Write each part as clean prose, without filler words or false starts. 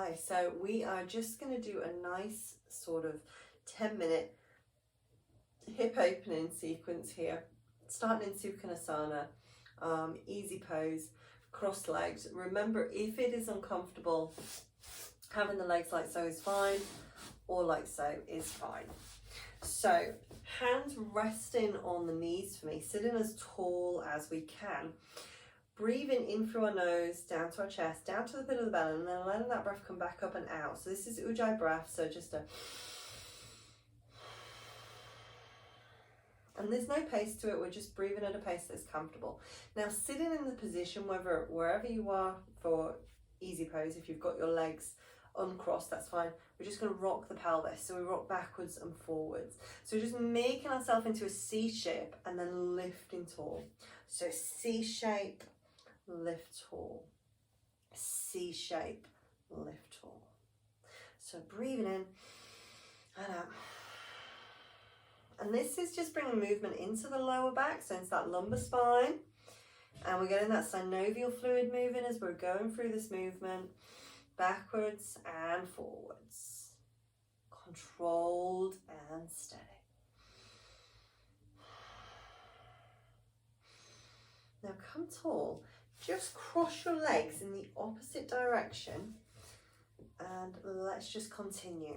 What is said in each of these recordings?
Okay, so we are just going to do a nice sort of 10-minute hip opening sequence here, starting in Sukhasana, easy pose, crossed legs. Remember, if it is uncomfortable, having the legs like so is fine, or like so is fine. So hands resting on the knees for me, sitting as tall as we can. Breathing in through our nose, down to our chest, down to the pit of the belly, and then letting that breath come back up and out. So this is Ujjayi breath, so just a... And there's no pace to it, we're just breathing at a pace that's comfortable. Now sitting in the position, wherever you are for easy pose, if you've got your legs uncrossed, that's fine. We're just going to rock the pelvis, so we rock backwards and forwards. So we're just making ourselves into a C shape and then lifting tall. So C shape, lift tall, C shape, lift tall. So breathing in and out. And this is just bringing movement into the lower back, so into that lumbar spine. And we're getting that synovial fluid moving as we're going through this movement, backwards and forwards. Controlled and steady. Now come tall. Just cross your legs in the opposite direction and let's just continue.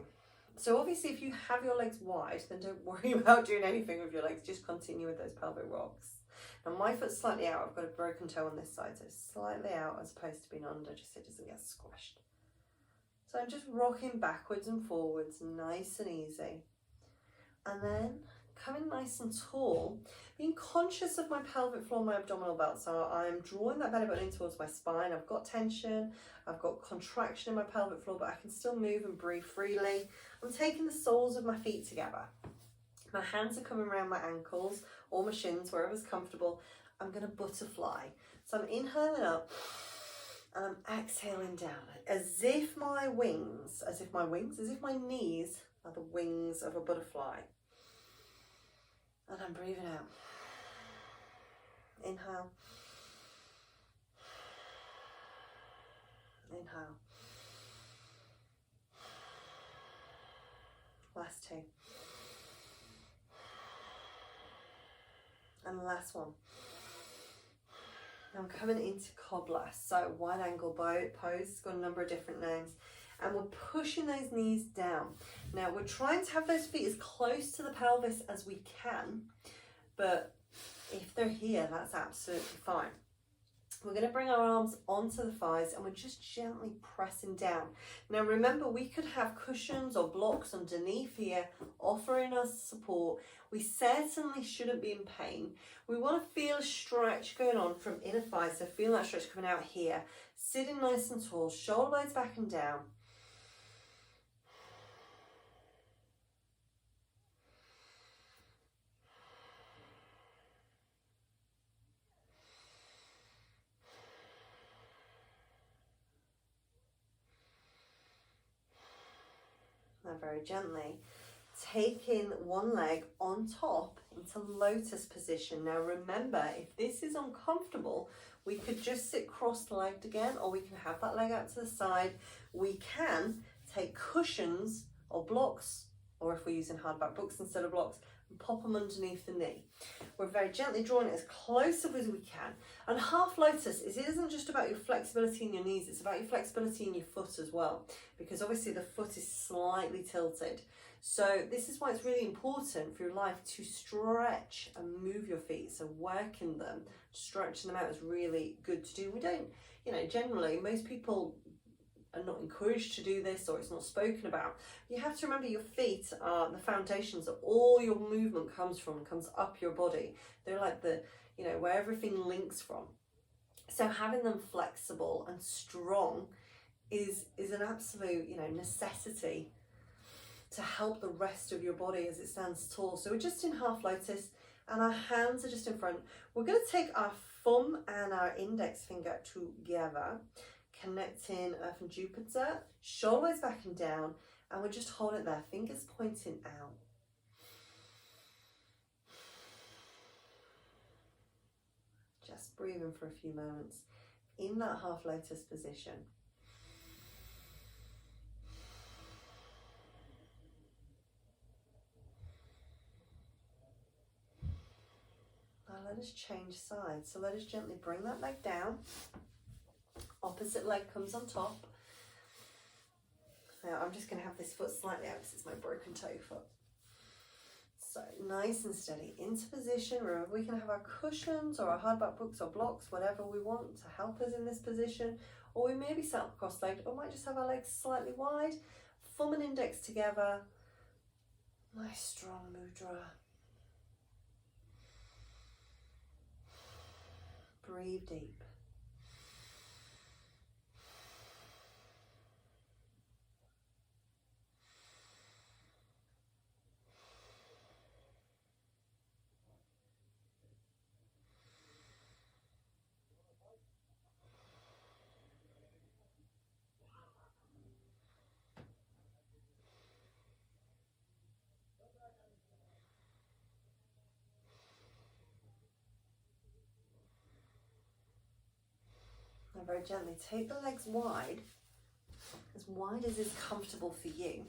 So obviously if you have your legs wide, then don't worry about doing anything with your legs, just continue with those pelvic rocks. Now my foot's slightly out, I've got a broken toe on this side, so it's slightly out as opposed to being under, just so it doesn't get squished. So I'm just rocking backwards and forwards, nice and easy. And then coming nice and tall, being conscious of my pelvic floor, my abdominal belt. So I'm drawing that belly button in towards my spine. I've got tension, I've got contraction in my pelvic floor, but I can still move and breathe freely. I'm taking the soles of my feet together. My hands are coming around my ankles or my shins, wherever's comfortable. I'm going to butterfly. So I'm inhaling up and I'm exhaling down as if my knees are the wings of a butterfly. And I'm breathing out. Inhale. Inhale. Last two. And the last one. Now I'm coming into cobbler, so wide angle pose, it's got a number of different names. And we're pushing those knees down. Now we're trying to have those feet as close to the pelvis as we can, but if they're here, that's absolutely fine. We're going to bring our arms onto the thighs and we're just gently pressing down. Now remember, we could have cushions or blocks underneath here offering us support. We certainly shouldn't be in pain. We want to feel a stretch going on from inner thigh, so feel that stretch coming out here. Sitting nice and tall, shoulder blades back and down. Now very gently, taking one leg on top into lotus position. Now remember, if this is uncomfortable, we could just sit cross-legged again, or we can have that leg out to the side. We can take cushions or blocks, or if we're using hardback books instead of blocks, and pop them underneath the knee. We're very gently drawing it as close up as we can. And half lotus it isn't just about your flexibility in your knees, it's about your flexibility in your foot as well, because obviously the foot is slightly tilted. So this is why it's really important for your life to stretch and move your feet. So working them, stretching them out is really good to do. We don't, generally most people are not encouraged to do this, or it's not spoken about. You have to remember your feet are the foundations that all your movement comes from, comes up your body. They're like the, where everything links from. So having them flexible and strong is an absolute, necessity to help the rest of your body as it stands tall. So we're just in half lotus and our hands are just in front. We're going to take our thumb and our index finger together, connecting Earth and Jupiter, shoulders back and down, and we're just holding it there, fingers pointing out. Just breathing for a few moments in that half lotus position. let us change sides. So let us gently bring that leg down. Opposite leg comes on top. Now I'm just going to have this foot slightly out because it's my broken toe foot. So nice and steady into position. Remember, we can have our cushions or our hardback books or blocks, whatever we want to help us in this position. Or we may be sat cross-legged, or might just have our legs slightly wide, thumb and index together. Nice strong mudra. Breathe deep. Now very gently take the legs wide as is comfortable for you.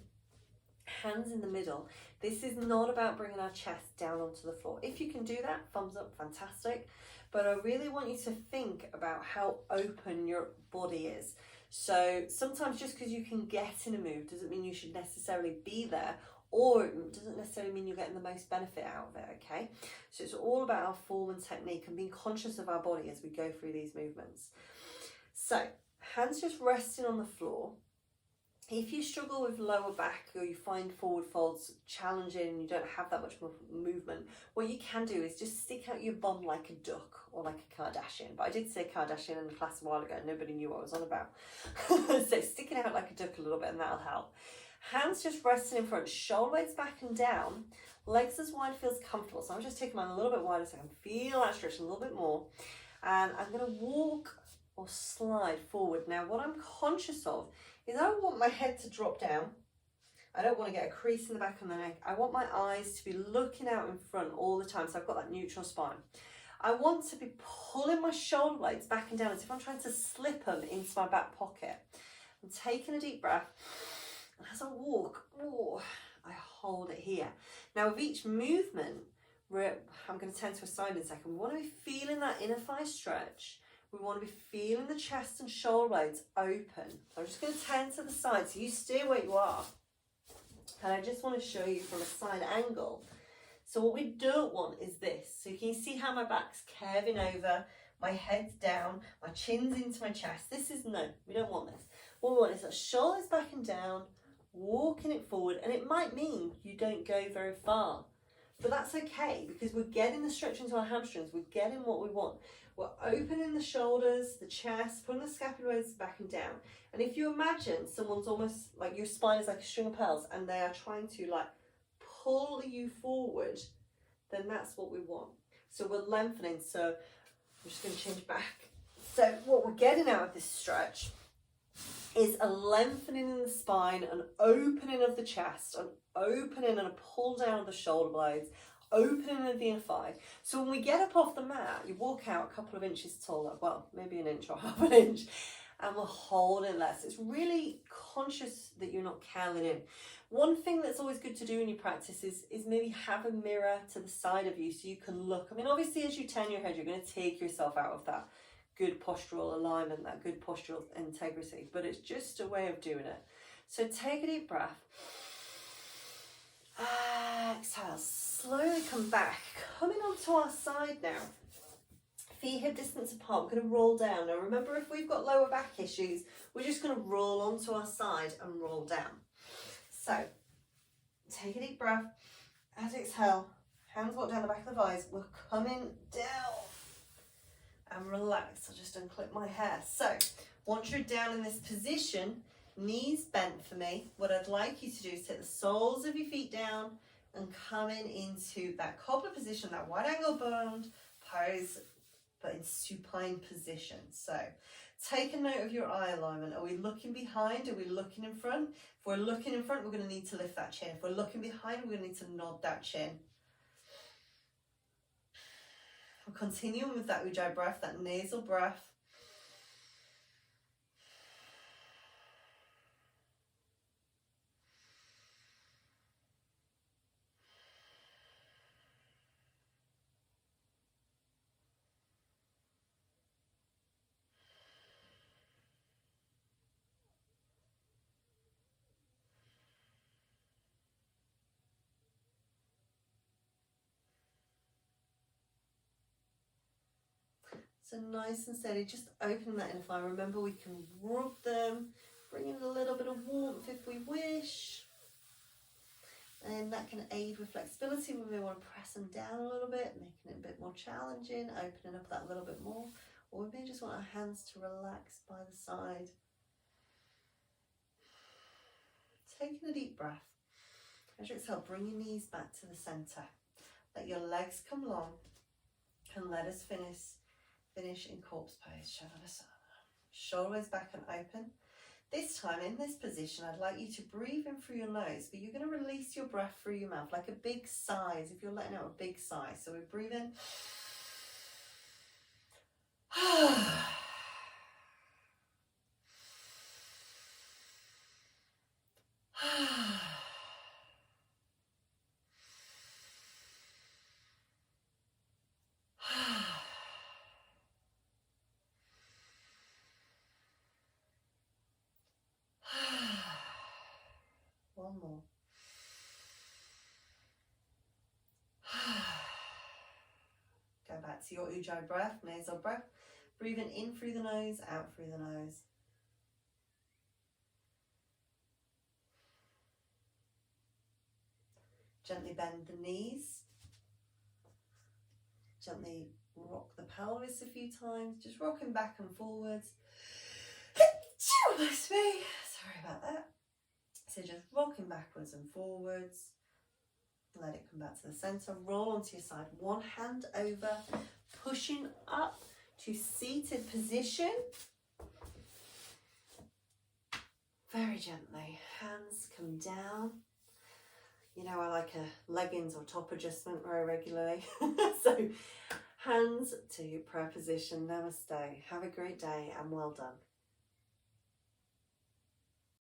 Hands in the middle. This is not about bringing our chest down onto the floor. If you can do that, thumbs up, fantastic. But I really want you to think about how open your body is. So sometimes just because you can get in a move doesn't mean you should necessarily be there, or it doesn't necessarily mean you're getting the most benefit out of it, okay? So it's all about our form and technique and being conscious of our body as we go through these movements. So hands just resting on the floor. If you struggle with lower back or you find forward folds challenging, you don't have that much more movement, what you can do is just stick out your bum like a duck or like a Kardashian. But I did say Kardashian in the class a while ago, nobody knew what I was on about. So stick it out like a duck a little bit and that'll help. Hands just resting in front, shoulder blades back and down, legs as wide feels comfortable. So I'm just taking mine a little bit wider so I can feel that stretch a little bit more. And I'm going to walk or slide forward. Now what I'm conscious of is I don't want my head to drop down. I don't want to get a crease in the back of the neck. I want my eyes to be looking out in front all the time, so I've got that neutral spine. I want to be pulling my shoulder blades back and down as if I'm trying to slip them into my back pocket. I'm taking a deep breath, and as I walk, I hold it here. Now with each movement, I'm going to turn to a side in a second. We want to be feeling that inner thigh stretch. We want to be feeling the chest and shoulder blades open. So I'm just going to turn to the side, so you stay where you are. And I just want to show you from a side angle. So what we don't want is this. So you can see how my back's curving over, my head's down, my chin's into my chest. This is no, we don't want this. What we want is that shoulders back and down, walking it forward. And it might mean you don't go very far. But that's okay, because we're getting the stretch into our hamstrings. We're getting what we want. We're opening the shoulders, the chest, pulling the scapular blades back and down. And if you imagine someone's almost like your spine is like a string of pearls and they are trying to like pull you forward, then that's what we want. So we're lengthening. So I'm just going to change back. So what we're getting out of this stretch is a lengthening in the spine, an opening of the chest, an opening and a pull down of the shoulder blades, opening of the inner thigh. So when we get up off the mat, you walk out a couple of inches taller, well, maybe an inch or half an inch, and we're holding less. It's really conscious that you're not curling in. One thing that's always good to do in your practice is maybe have a mirror to the side of you so you can look. I mean, obviously, as you turn your head, you're going to take yourself out of that good postural alignment, that good postural integrity, but it's just a way of doing it. So take a deep breath. Exhale, slowly come back, coming onto our side now. Feet hip distance apart, we're going to roll down. Now remember, if we've got lower back issues, we're just going to roll onto our side and roll down. So take a deep breath. As exhale, hands walk down the back of the thighs. We're coming down and relax. I'll just unclip my hair. So once you're down in this position, knees bent for me, what I'd like you to do is take the soles of your feet down and coming into that cobbler position, that wide angle bound pose, but in supine position. So take a note of your eye alignment. Are we looking behind? Are we looking in front? If we're looking in front, we're going to need to lift that chin. If we're looking behind, we're going to need to nod that chin. We're continuing with that Ujjayi breath, that nasal breath. So nice and steady, just opening that inner thigh. Remember, we can rub them, bring in a little bit of warmth if we wish. And that can aid with flexibility. We may want to press them down a little bit, making it a bit more challenging, opening up that little bit more. Or we may just want our hands to relax by the side. Taking a deep breath. As you exhale, bring your knees back to the center. Let your legs come long. And let us finish in corpse pose, Shavasana. Shoulders back and open. This time in this position, I'd like you to breathe in through your nose, but you're going to release your breath through your mouth, like a big sigh, as if you're letting out a big sigh. So we breathe in. One more. Go back to your Ujjayi breath, nasal breath. Breathing in through the nose, out through the nose. Gently bend the knees. Gently rock the pelvis a few times, just rocking back and forwards. Bless me. Sorry about that. So just rocking backwards and forwards. Let it come back to the center. Roll onto your side. One hand over, pushing up to seated position. Very gently. Hands come down. You know, I like a leggings or top adjustment very regularly. So hands to prayer position. Namaste. Have a great day and well done.